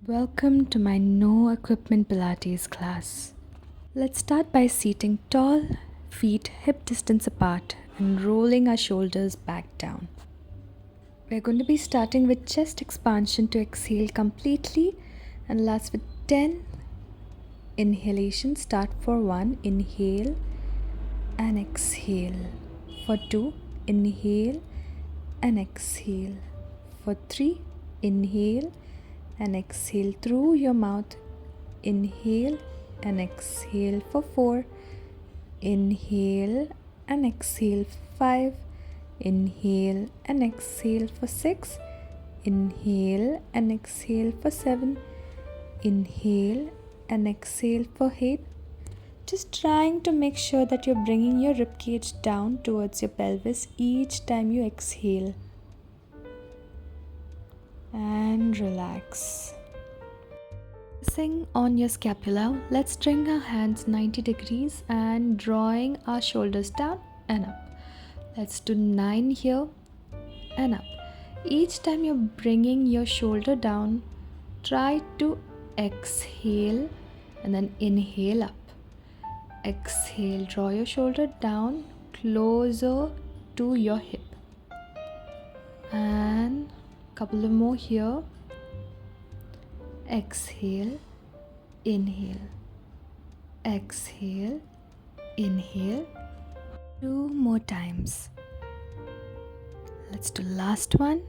Welcome to my no equipment Pilates class. Let's start by seating tall, feet hip distance apart and rolling our shoulders back down. We're going to be starting with chest expansion to exhale completely and last with 10 inhalations. Start for 1, inhale and exhale. For 2, inhale and exhale. For 3, inhale and exhale through your mouth. Inhale and exhale for 4. Inhale and exhale for 5. Inhale and exhale for 6. Inhale and exhale for 7. Inhale and exhale for 8. Just trying to make sure that you're bringing your ribcage down towards your pelvis each time you exhale. And relax. Focusing on your scapula, let's bring our hands 90 degrees and drawing our shoulders down and up. Let's do 9 here and up. Each time you're bringing your shoulder down, try to exhale and then inhale up. Exhale, draw your shoulder down closer to your hip. And couple of more here. Exhale, inhale, exhale, inhale. 2 more times. Let's do last one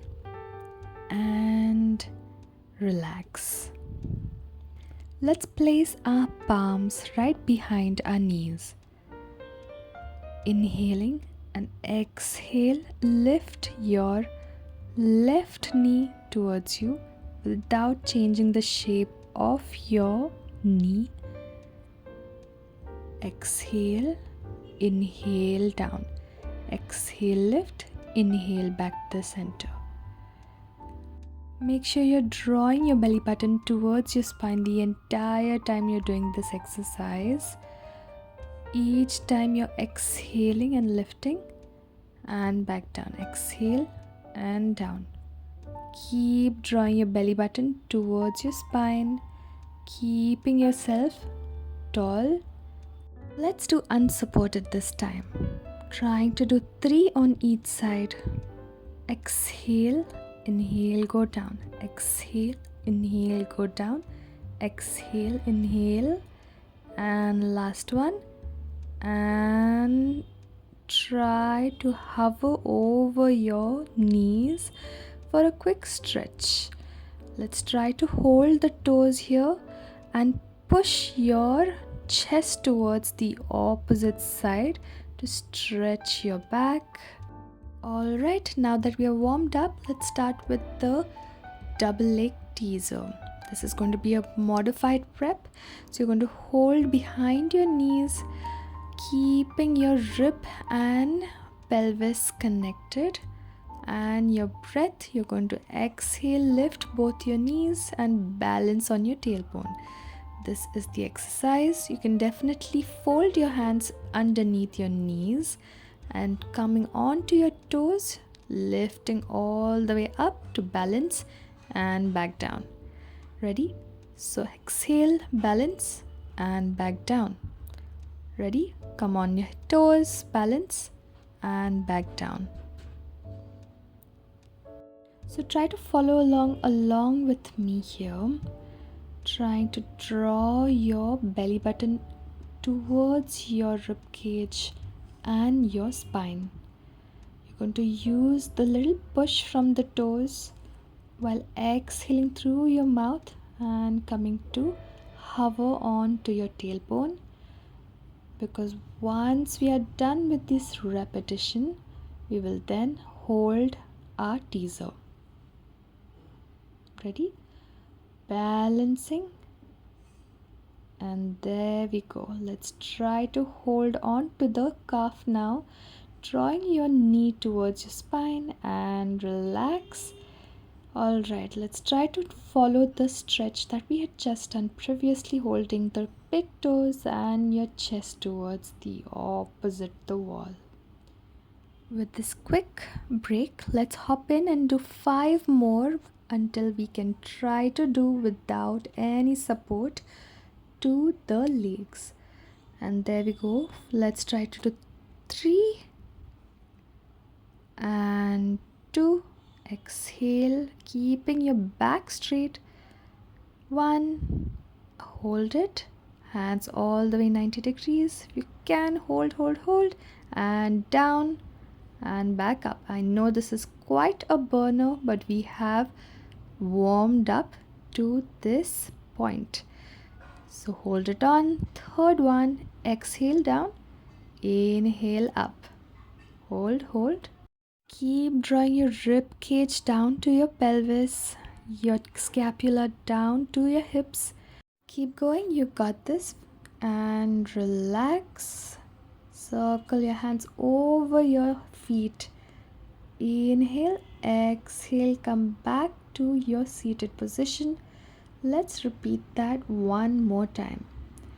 and relax. Let's place our palms right behind our knees. Inhaling and exhale, lift your left knee towards you without changing the shape of your knee. Exhale, inhale down. Exhale, lift, inhale back to the center. Make sure you're drawing your belly button towards your spine the entire time you're doing this exercise. Each time you're exhaling and lifting and back down. Exhale and down. Keep drawing your belly button towards your spine, keeping yourself tall. Let's do unsupported this time. Trying to do 3 on each side. Exhale, inhale, go down. Exhale, inhale, go down. Exhale, inhale. And last one. And try to hover over your knees for a quick stretch. Let's try to hold the toes here and push your chest towards the opposite side to stretch your back. Alright, now that we are warmed up, let's start with the double leg teaser. This is going to be a modified prep. So you're going to hold behind your knees, keeping your rib and pelvis connected. And your breath, you're going to exhale, lift both your knees and balance on your tailbone. This is the exercise. You can definitely fold your hands underneath your knees and coming onto your toes, lifting all the way up to balance and back down. Ready? So exhale, balance and back down. Ready? Come on your toes, balance and back down. So try to follow along with me here. Trying to draw your belly button towards your ribcage and your spine. You're going to use the little push from the toes while exhaling through your mouth and coming to hover on to your tailbone. Because once we are done with this repetition, we will then hold our teaser. Ready? Balancing. And there we go. Let's try to hold on to the calf now. Drawing your knee towards your spine and relax. Alright, let's try to follow the stretch that we had just done previously, holding the big toes and your chest towards the opposite the wall. With this quick break, let's hop in and do 5 more until we can try to do without any support to the legs. And there we go. Let's try to do 3 and 2. Exhale, keeping your back straight. 1. Hold it. Hands all the way 90 degrees. If you can, hold. And down and back up. I know this is quite a burner, but we have warmed up to this point. So hold it on. 3rd one. Exhale down. Inhale up. Hold. Keep drawing your rib cage down to your pelvis, your scapula down to your hips. Keep going, you got this. And relax. Circle your hands over your feet. Inhale, exhale, come back to your seated position. Let's repeat that one more time.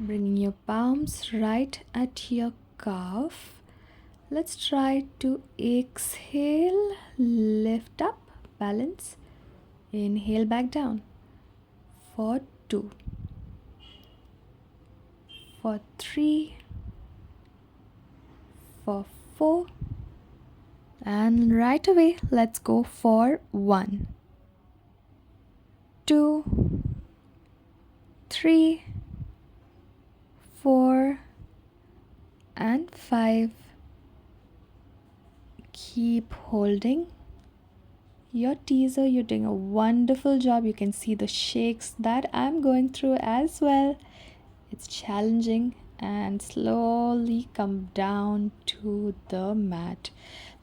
Bringing your palms right at your calf. Let's try to exhale, lift up, balance. Inhale back down. For 2. For 3. For 4. And right away, let's go for 1, 2, 3, 4, and 5. Keep holding your teaser. You're doing a wonderful job. You can see the shakes that I'm going through as well. It's challenging, and slowly come down to the mat.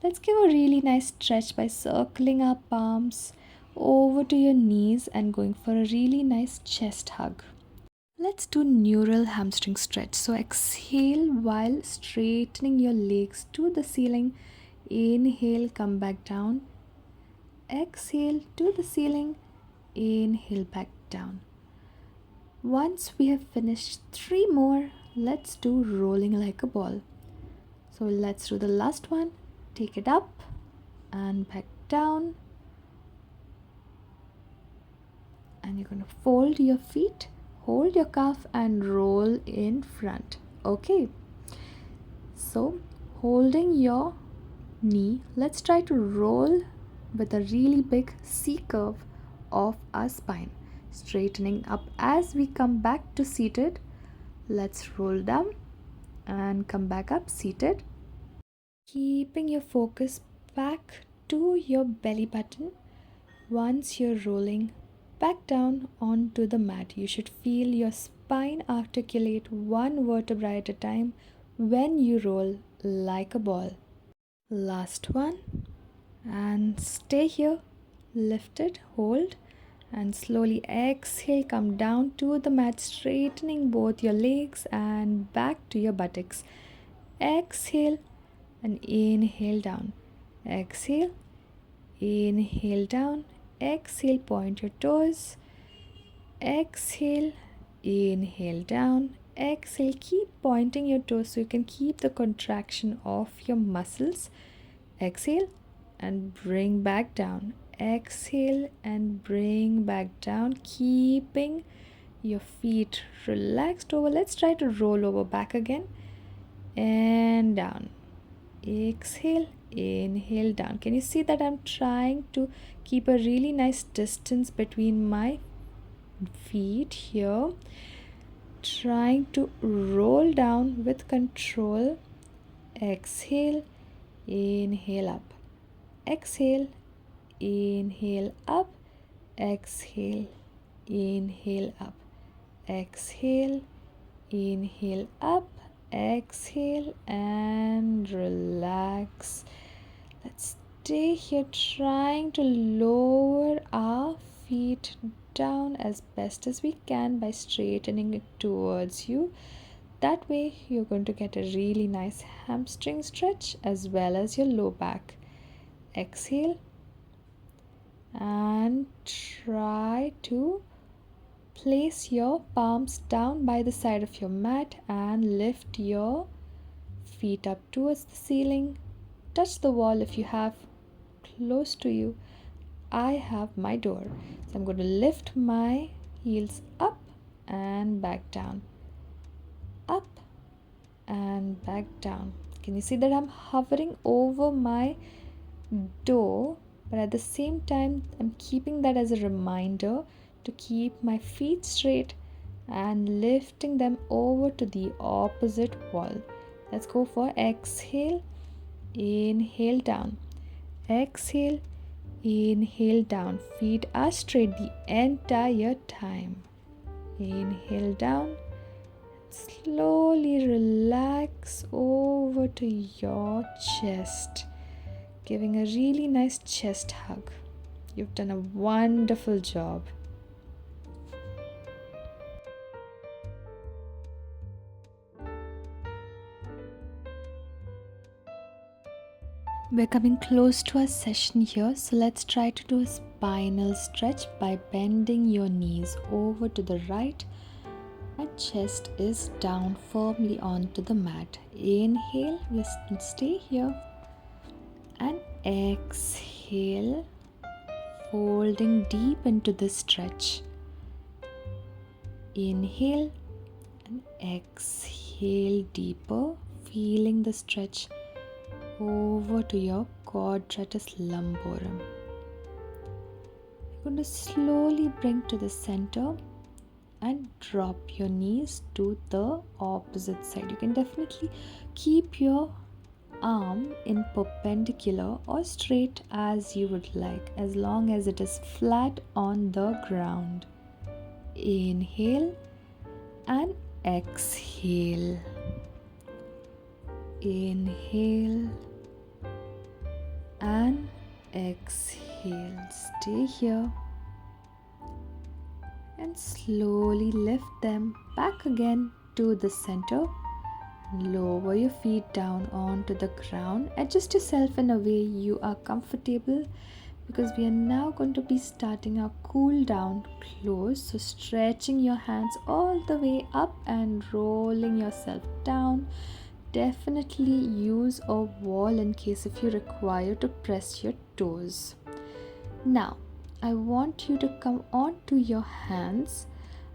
Let's give a really nice stretch by circling our palms over to your knees and going for a really nice chest hug. Let's do neural hamstring stretch. So exhale while straightening your legs to the ceiling. Inhale, come back down. Exhale to the ceiling. Inhale back down. Once we have finished 3 more, let's do rolling like a ball. So let's do the last one. Take it up and back down. And you're going to fold your feet, hold your calf and roll in front. Okay. So holding your knee, let's try to roll with a really big C curve of our spine, straightening up as we come back to seated. Let's roll down and come back up seated, keeping your focus back to your belly button. Once you're rolling back down onto the mat, you should feel your spine articulate 1 vertebra at a time when you roll like a ball. Last one, and stay here. Lift it, hold, and slowly exhale, come down to the mat, straightening both your legs and back to your buttocks. Exhale and inhale down. Exhale, inhale down. Exhale, point your toes. Exhale, inhale down. Exhale, keep pointing your toes so you can keep the contraction of your muscles. Exhale and bring back down. Exhale and bring back down, keeping your feet relaxed over. Let's try to roll over back again and down. Exhale, inhale down. Can you see that I'm trying to keep a really nice distance between my feet here? Trying to roll down with control. Exhale, inhale up. Exhale, inhale up. Exhale, inhale up. Exhale, inhale up. Exhale and relax. Let's stay here trying to lower our feet down as best as we can by straightening it towards you. That way you're going to get a really nice hamstring stretch as well as your low back. Exhale and try to place your palms down by the side of your mat and lift your feet up towards the ceiling. Touch the wall if you have close to you. I have my door. So I'm going to lift my heels up and back down, up and back down. Can you see that I'm hovering over my door, but at the same time I'm keeping that as a reminder to keep my feet straight and lifting them over to the opposite wall. Let's go for exhale, inhale down, exhale, inhale down. Feet are straight the entire time. Inhale down, slowly relax over to your chest, giving a really nice chest hug. You've done a wonderful job. We're coming close to our session here, so let's try to do a spinal stretch by bending your knees over to the right and chest is down firmly onto the mat. Inhale, we stay here, and exhale, folding deep into the stretch. Inhale and exhale deeper, feeling the stretch over to your quadratus lumborum. You're going to slowly bring to the center and drop your knees to the opposite side. You can definitely keep your arm in perpendicular or straight as you would like, as long as it is flat on the ground. Inhale and exhale. Inhale and exhale. Stay here and slowly lift them back again to the center. Lower your feet down onto the ground. Adjust yourself in a way you are comfortable, because we are now going to be starting our cool down close. So stretching your hands all the way up and rolling yourself down. Definitely use a wall in case if you require to press your toes. Now I want you to come onto your hands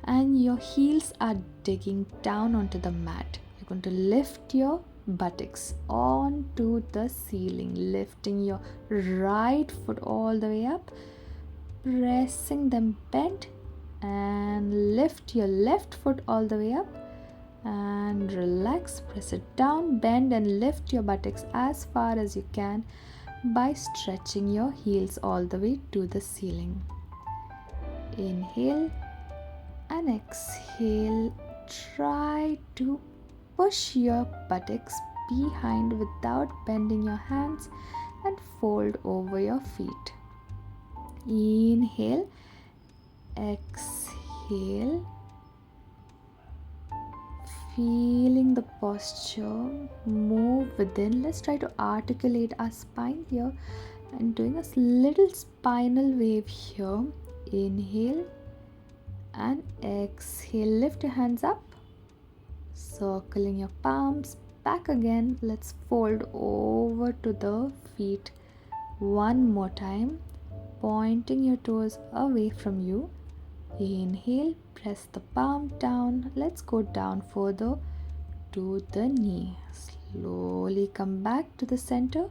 and your heels are digging down onto the mat. You're going to lift your buttocks onto the ceiling, lifting your right foot all the way up, pressing them bent, and lift your left foot all the way up and relax. Press it down, bend and lift your buttocks as far as you can by stretching your heels all the way to the ceiling. Inhale and exhale. Try to push your buttocks behind without bending your hands and fold over your feet. Inhale, exhale, feeling the posture move within. Let's try to articulate our spine here and doing a little spinal wave here. Inhale and exhale. Lift your hands up, circling your palms back again. Let's fold over to the feet one more time, pointing your toes away from you. Inhale, press the palm down. Let's go down further to the knee. Slowly come back to the center.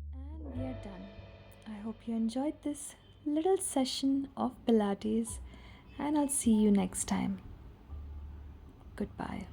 And we are done. I hope you enjoyed this little session of Pilates, and I'll see you next time. Goodbye.